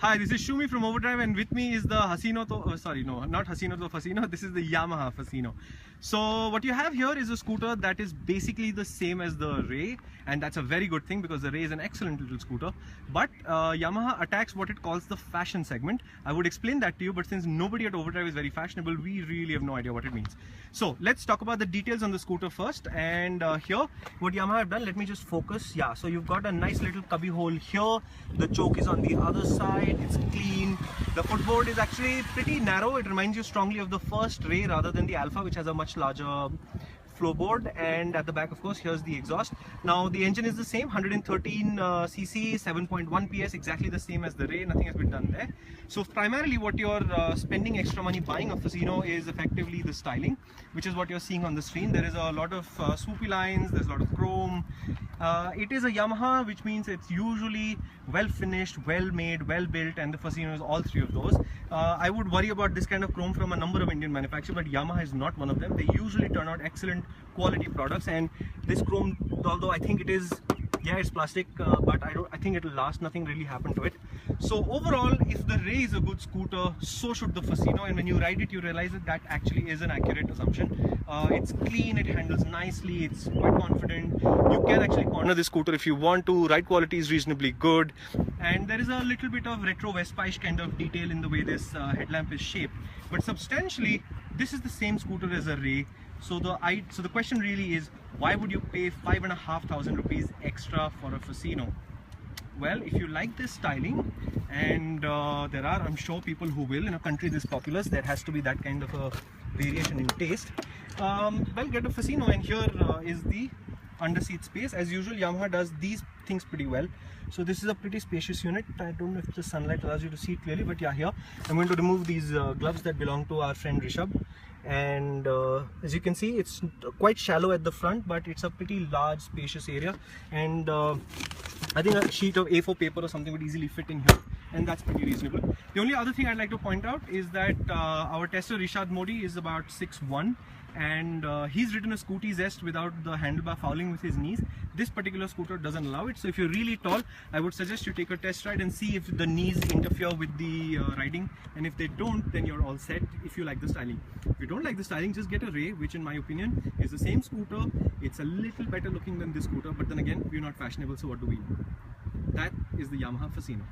Hi, this is Shumi from Overdrive, and with me is the Fascino. Not Fascino to Fascino. This is the Yamaha Fascino. So what you have here is a scooter that is basically the same as the Ray, and that's a very good thing because the Ray is an excellent little scooter. But Yamaha attacks what it calls the fashion segment. I would explain that to you, but since nobody at Overdrive is very fashionable, we really have no idea what it means. So let's talk about the details on the scooter first. And here, what Yamaha have done, let me just focus. Yeah, so you've got a nice little cubby hole here. The choke is on the other side. It's clean. The footboard is actually pretty narrow. It reminds you strongly of the first Ray rather than the Alpha, which has a much larger floorboard. And at the back, of course, here's the exhaust. Now the engine is the same, 113 cc, 7.1 PS, exactly the same as the Ray. Nothing has been done there. So primarily what you're spending extra money buying a Fascino is effectively the styling, which is what you're seeing on the screen. There is a lot of swoopy lines, there's a lot of chrome. It is a Yamaha, which means it's usually well finished, well made, well built, and the Fascino is all three of those. I would worry about this kind of chrome from a number of Indian manufacturers, but Yamaha is not one of them. They usually turn out excellent quality products, and this chrome, although I think it is, yeah, it's plastic, but I think it'll last. Nothing really happened to it. So overall, if the Ray is a good scooter, so should the Fascino, and when you ride it, you realize that that actually is an accurate assumption. It's clean, it handles nicely, it's quite confident. You can actually corner this scooter if you want to. Ride quality is reasonably good, and there is a little bit of retro Vespa-ish kind of detail in the way this headlamp is shaped. But substantially, this is the same scooter as a Ray. So the question really is, why would you pay 5,500 rupees extra for a Fascino? Well, if you like this styling, and there are, I'm sure, people who will. In a country this populous, there has to be that kind of a variation in taste. Well, get a Fascino, and here is the under-seat space. As usual, Yamaha does these things pretty well. So this is a pretty spacious unit. I don't know if the sunlight allows you to see it clearly, but yeah, here I'm going to remove these gloves that belong to our friend Rishabh. And as you can see, it's quite shallow at the front, but it's a pretty large spacious area, and I think a sheet of A4 paper or something would easily fit in here, and that's pretty reasonable. The only other thing I'd like to point out is that our tester Rishad Modi is about 6'1", and he's ridden a Scooty Zest without the handlebar fouling with his knees. This particular scooter doesn't allow it, so if you're really tall, I would suggest you take a test ride and see if the knees interfere with the riding, and if they don't, then you're all set if you like the styling. If you don't like the styling, just get a Ray, which in my opinion is the same scooter. It's a little better looking than this scooter, but then again, we're not fashionable, so what do we know? That is the Yamaha Fascino.